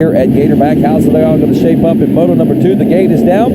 Here at Gatorback, how's they all going to shape up in moto number 2? The gate is down.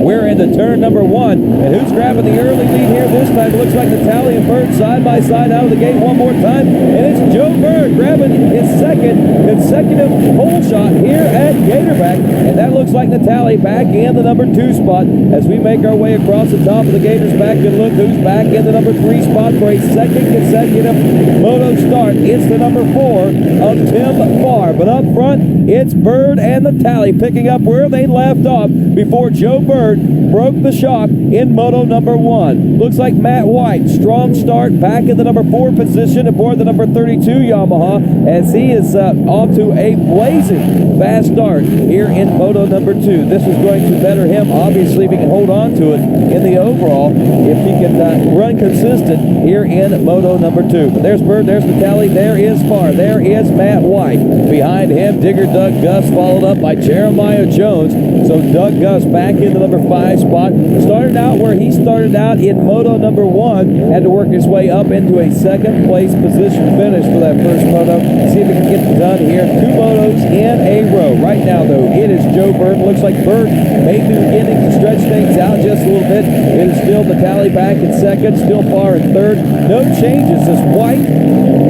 We're into turn number 1, and who's grabbing the early lead here this time? It looks like Natalie and Byrd side by side out of the gate one more time, and it's Joe Byrd grabbing his second consecutive pole shot here at Gatorback, and that looks like Natalie back in the number 2 spot as we make our way across the top of the Gators. Back and look who's back in the number 3 spot for a second consecutive moto start. It's the number 4 of Tim Farr, but up front it's Byrd and Natalie picking up where they left off before Joe Byrd broke the shock in moto number 1. Looks like Matt White, strong start back in the number 4 position aboard the number 32 Yamaha as he is off to a blazing fast start here in moto number 2. This is going to better him, obviously, if he can hold on to it in the overall, if he can run consistent here in moto number 2. But there's Byrd, there's Natalie, there is Farr, there is Matt White. Behind him, Digger Doug Gust, followed up by Jeremiah Jones. So Doug Gust back in the number 5 spot. Started out where he started out in moto number 1. Had to work his way up into a second place position finish for that first moto. See if he can get it done here. 2 motos in a row. Right now, though, it is Joe Byrd. Looks like Byrd may be beginning to stretch things out just a little bit. It is still Natalie back in second. Still Farr in third. No changes as White,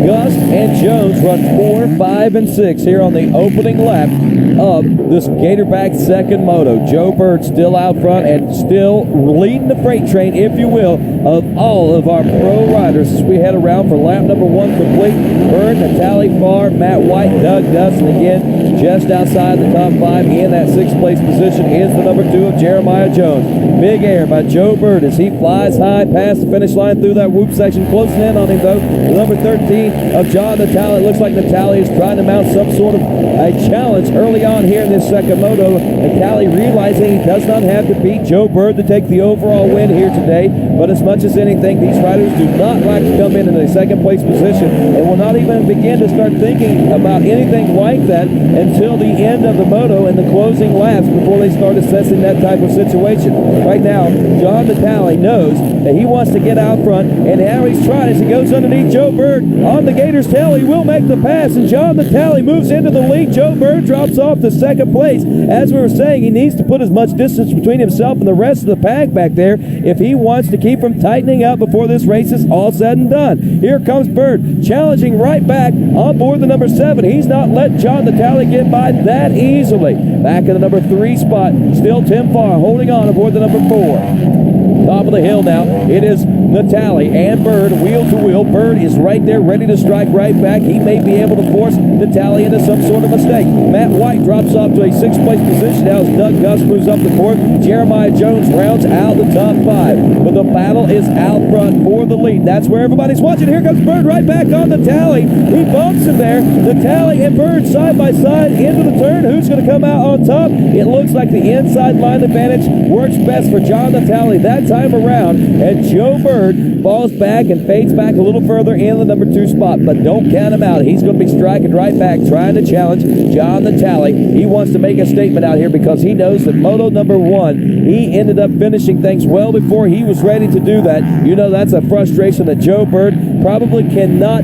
Gust, and Jones run 4, 5, and 6 here on the opening lap of this Gatorback second moto. Joe Byrd still out front and still leading the freight train, if you will, of all of our pro riders as we head around for lap number 1 complete. Byrd, Natalie, Farr, Matt White, Doug Gust, and again, just outside the top 5 in that 6th place position is the number 2 of Jeremiah Jones. Big air by Joe Byrd as he flies high past the finish line through that whoop section. Closing in on him, though, the number 13 of John Natalie. It looks like Natalie is trying to mount some sort of a challenge early on here in this second moto. Natalie realizing he does not have to beat Joe Byrd to take the overall win here today, but as much as anything, these riders do not like to come in a second place position and will not even begin to start thinking about anything like that until the end of the moto and the closing laps before they start assessing that type of situation. Right now, John Natalie knows that he wants to get out front, and how he's trying as he goes underneath Joe Byrd on the Gator's tail. He will make the pass, and John Natalie moves into the lead. Joe Byrd drops off to second place. As we were saying, he needs to put as much distance between himself and the rest of the pack back there if he wants to keep from tightening up before this race is all said and done. Here comes Byrd, challenging right back on board the number 7. He's not let John Natalie get by that easily. Back in the number 3 spot, still Tim Farr holding on aboard the number 4. Top of the hill now, it is Natalie and Byrd wheel to wheel. Byrd is right there ready to strike right back. He may be able to force Natalie into some sort of mistake. Matt White drops off to a 6th place position now as Doug Gust moves up the 4th. Jeremiah Jones rounds out the top 5. But the battle is out front for the lead. That's where everybody's watching. Here comes Byrd right back on Natalie. He bumps him there. Natalie and Byrd side by side into the turn. Who's going to come out on top? It looks like the inside line advantage works best for John Natalie that time around, and Joe Byrd falls back and fades back a little further in the number 2 spot, but don't count him out. He's going to be striking right back, trying to challenge John Natalie. He wants to make a statement out here because he knows that moto number 1, he ended up finishing things well before he was ready to do that. You know, that's a frustration that Joe Byrd probably cannot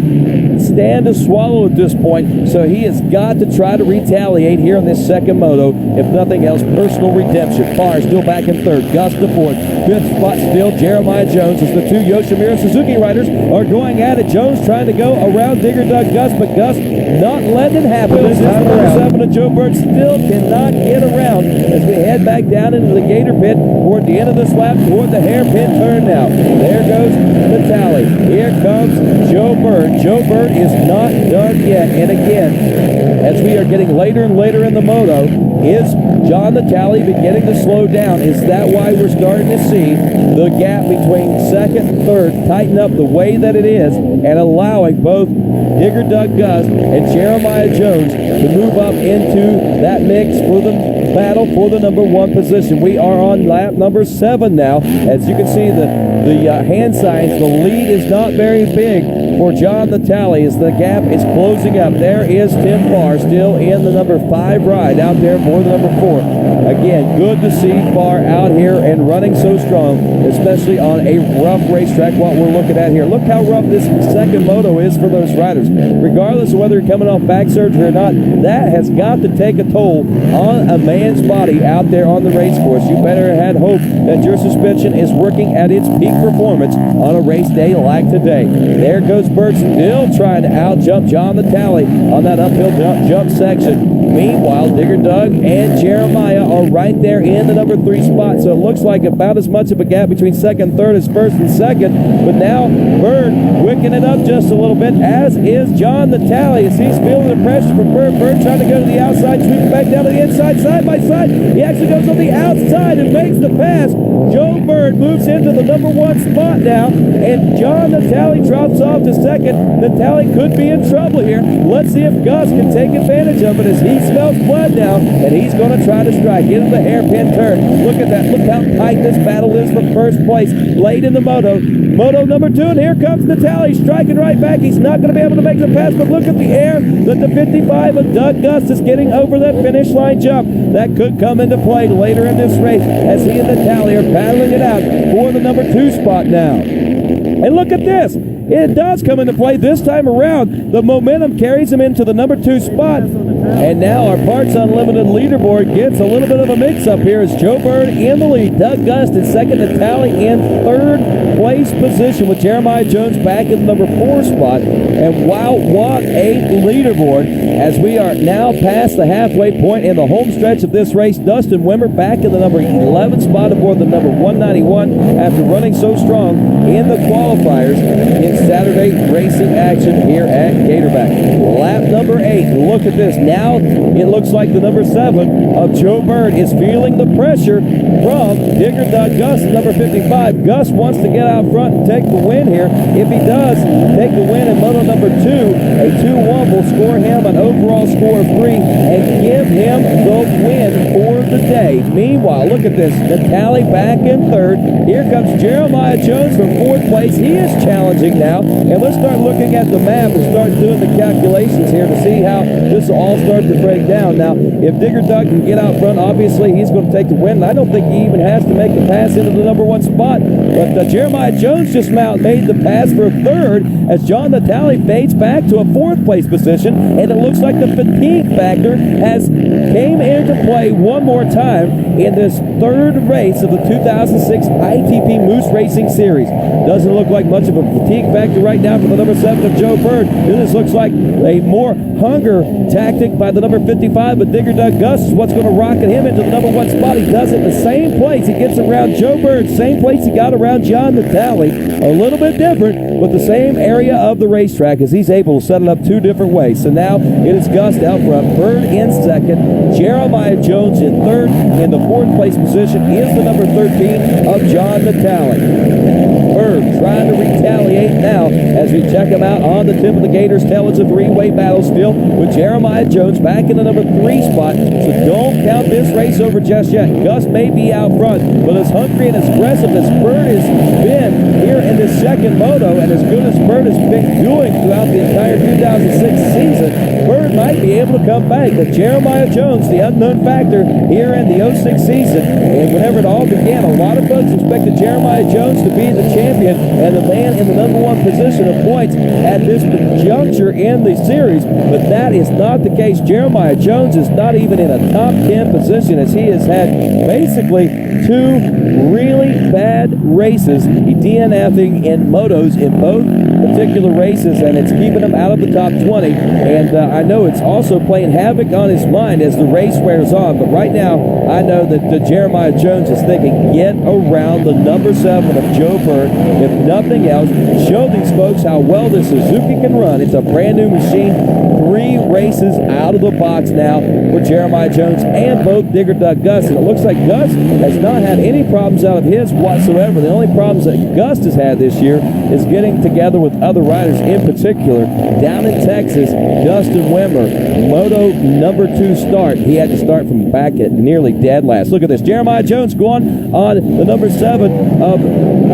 stand to swallow at this point, so he has got to try to retaliate here in this second moto. If nothing else, personal redemption. Farr still back in 3rd, Gust to 4th. 5th spot still Jeremiah Jones as the 2 Yoshimura Suzuki riders are going at it. Jones trying to go around Digger Doug Gust, but Gust not letting it happen this time around. 7 of Joe Byrd still cannot get around as we head back down into the Gator pit toward the end of this lap, toward the hairpin turn now. There goes Natalie. Here comes Joe Byrd. Joe Byrd is not done yet. And again, as we are getting later and later in the moto, is John Natalie beginning to slow down? Is that why we're starting to see the gap between 2nd and 3rd tighten up the way that it is and allowing both Digger Doug Gust and Jeremiah Jones to move up into that mix for the battle for the number 1 position? We are on lap number 7 now. As you can see, the hand signs, the lead is not very big for John Natalie as the gap is closing up. There is Tim Farr still in the number 5 ride out there for the number 4. Again, good to see Farr out here and running so strong, especially on a rough racetrack, what we're looking at here. Look how rough this second moto is for those riders. Regardless of whether you're coming off back surgery or not, that has got to take a toll on a man's body out there on the race course. You better have hope that your suspension is working at its peak performance on a race day like today. There goes Byrd still trying to out-jump John Natalie on that uphill jump section. Meanwhile, Digger Doug and Jeremiah are right there in the number 3 spot, so it looks like about as much of a gap between second and third as first and second. But now Byrd wicking it up just a little bit, as is John Natalie, as he's feeling the pressure from Byrd. Byrd trying to go to the outside, sweeping back down to the inside, side by side. He actually goes on the outside and makes the pass. Joe Byrd moves into the number 1 spot now, and John Natalie drops off to second. Natalie could be in trouble here. Let's see if Gust can take advantage of it as he smells blood now, and he's going to try to strike into the hairpin turn. Look at that. Look how tight this battle is for first place late in the moto. Moto number 2, and here comes Natalie striking right back. He's not going to be able to make the pass, but look at the air that the 55 of Doug Gust is getting over that finish line jump. That could come into play later in this race as he and Natalie are battling it out for the number 2 spot now. And look at this. It does come into play this time around. The momentum carries him into the number 2 spot. And now our Parts Unlimited leaderboard gets a little bit of a mix-up here as Joe Byrd in the lead. Doug Gust in second, Natalie in third place position with Jeremiah Jones back in the number 4 spot. And wow, what a leaderboard as we are now past the halfway point in the home stretch of this race. Dustin Wimmer back in the number 11 spot aboard the number 191 after running so strong in the qualifiers in Saturday racing action here at Gatorback. Lap number 8. Look at this. Now it looks like the number 7 of Joe Byrd is feeling the pressure from Digger Doug Gust, number 55. Gust wants to get out front and take the win here. If he does take the win in moto number 2, a 2-1 will score him an overall score of 3 and give him the win for the day. Meanwhile, look at this. Natalie back in third. Here comes Jeremiah Jones from 4th place. He is challenging now. And let's start looking at the map and start doing the calculations here to see how this will all start to break down. Now, if Digger Doug can get out front, obviously he's going to take the win. I don't think he even has to make the pass into the number 1 spot. But Jeremiah Jones just made the pass for 3rd as John Natalie fades back to a 4th place position. And it looks like the fatigue factor has came into play one more time in this 3rd race of the 2006 ITP Moose Racing Series. Doesn't look like much of a fatigue factor right now for the number 7 of Joe Byrd. This looks like a more hunger tactic by the number 55, but Digger Doug Gust is what's going to rocket him into the number 1 spot. He does it the same place he gets around Joe Byrd, same place he got around John Natalie. A little bit different, but the same area of the racetrack as he's able to set it up 2 different ways. So now it is Gust out front, Byrd in second, Jeremiah Jones in third. In the 4th place position is the number 13 of John Natalie. Byrd trying to retaliate now as we check him out on the tip of the Gators tail. It's a 3-way battle still with Jeremiah Jones back in the number 3 spot. So don't count this race over just yet. Gust may be out front, but as hungry and as aggressive as Byrd has been here in this second moto, and as good as Byrd has been doing throughout the entire 2006 season, Byrd might be able to come back. But Jeremiah Jones, the unknown factor here in the 06 season, and whenever it all began, a lot of folks expected Jeremiah Jones to be the champion and the man in the number 1 position of points at this juncture in the series, but that is not the case. Jeremiah Jones is not even in a top 10 position as he has had basically 2 really bad races. He DNFing in motos in both particular races, and it's keeping him out of the top 20. And I know it's also playing havoc on his mind as the race wears on. But right now, I know that Jeremiah Jones is thinking, get around the number 7 of Joe Byrd. If nothing else, show these folks how well this Suzuki can run. It's a brand new machine. 3 races out of the box now for Jeremiah Jones and both Digger Doug Gust. And it looks like Gust has not had any problems out of his whatsoever. The only problems that Gust has had this year is getting together with other riders, in particular down in Texas. Dustin Wimmer, moto number 2 start. He had to start from back at nearly dead last. Look at this. Jeremiah Jones going on the number 7 of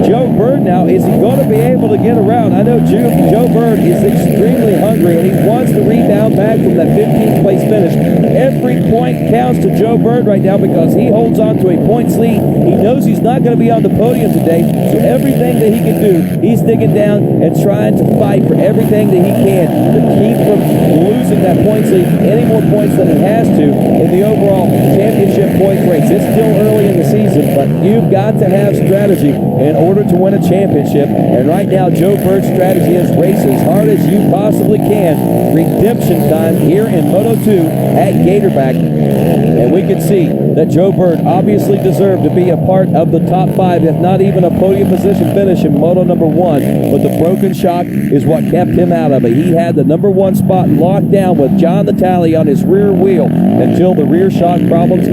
Joe Byrd now. Is he going to be able to get around? I know Joe Byrd is extremely hungry, and he wants to rebound back from that 15th place finish. Every point counts to Joe Byrd right now because he holds on to a points lead. He knows he's not going to be on the podium today, so everything that he can do, he's digging down and trying to fight for everything that he can to keep from losing that points lead, any more points than he has to in the overall championship points race. It's still early in the season, but you've got to have strategy in order to win a championship. And right now, Joe Byrd's strategy is race as hard as you possibly can. Redemption time here in Moto 2 at Gatorback. And we can see that Joe Byrd obviously deserved to be a part of the top 5, if not even a podium position finish in Moto number 1. But the broken shock is what kept him out of it. He had the number 1 spot locked down with John Natalie on his rear wheel until the rear shock problems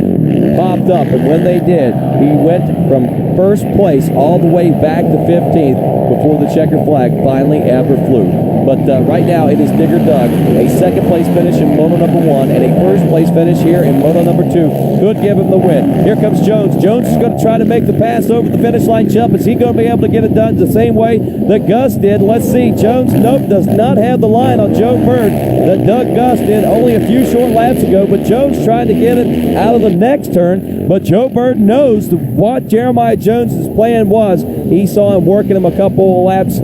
popped up. And when they did, he went from first place all the way back to 15th before the checker flag finally ever flew. But right now it is Digger Doug, a second place finish in Moto number 1 and a first place finish here in Moto number 2 could give him the win. Here comes Jones. Jones is going to try to make the pass over the finish line jump. Is he going to be able to get it done the same way that Gust did? Let's see. Jones, nope, does not have the line on Joe Byrd that Doug Gust did only a few short laps ago, but Jones trying to get it out of the next turn. But Joe Byrd knows what Jeremiah Jones' plan was. He saw him working him a couple of laps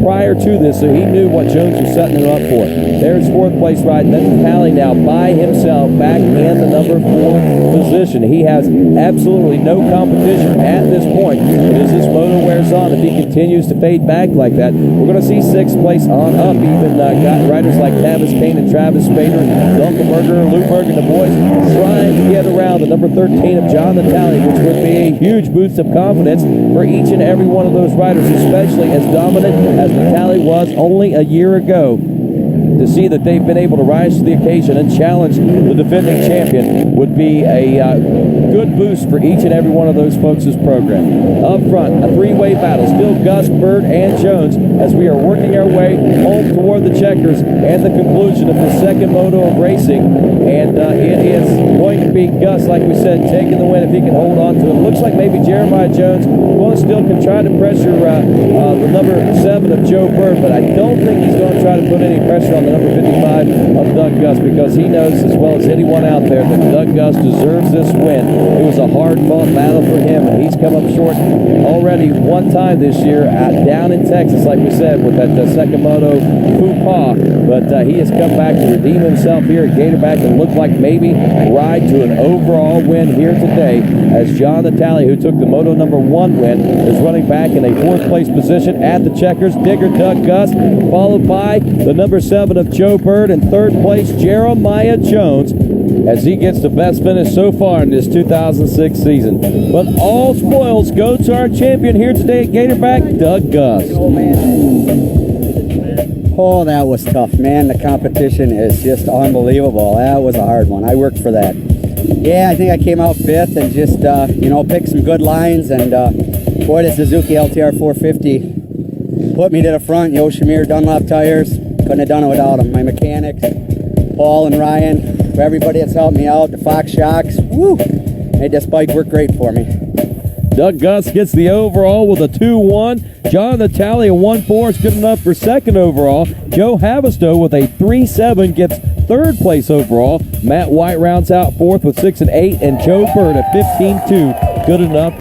prior to this, so he knew what Jones was setting him up for. There's 4th place ride. That's Natalie now by himself back in the number 4 position. He has absolutely no competition at this point. But as this moto wears on, if he continues to fade back like that, we're going to see 6th place on up. Even got riders like Travis Kane and Travis Spader, Dunkelberger, Luberg, and the boys trying to get around the number 13 of John Natalie, which would be a huge boost of confidence for each and every one of those riders, especially as dominant as Natalie was only a year ago. To see that they've been able to rise to the occasion and challenge the defending champion would be a good boost for each and every one of those folks' program. Up front, a 3-way battle. Still Gust, Byrd, and Jones as we are working our way home toward the checkers and the conclusion of the second moto of racing. And it is going to be Gust, like we said, taking the win if he can hold on to it. Looks like maybe Jeremiah Jones will still can try to pressure the number 7 of Joe Byrd, but I don't think he's going to try to put any pressure on the number 55 of Doug Gust, because he knows as well as anyone out there that Doug Gust deserves this win. It was a hard-fought battle for him, and he's come up short already one time this year down in Texas, like we said, with that second moto faux pas. But he has come back to redeem himself here at Gatorback and look like maybe ride to an overall win here today, as John Natalie, who took the moto number 1 win, is running back in a 4th place position at the checkers. Digger Doug Gust, followed by the number 7 of Joe Byrd, and 3rd place Jeremiah Jones, as he gets the best finish so far in this 2006 season. But all spoils go to our champion here today at Gatorback, Doug Gust. Oh, that was tough, man. The competition is just unbelievable. That was a hard one. I worked for that. Yeah, I think I came out 5th and just, picked some good lines. And, boy, the Suzuki LTR 450 put me to the front. Yoshimir Dunlop tires. Couldn't have done it without them. My mechanics, Paul and Ryan, for everybody that's helped me out, the Fox shocks, woo, made this bike work great for me. Doug Gust gets the overall with a 2-1. John Natalie, a 1-4 is good enough for 2nd overall. Joe Havistow with a 3-7 gets 3rd place overall. Matt White rounds out 4th with 6 and 8, and Joe Byrd at 15-2, good enough.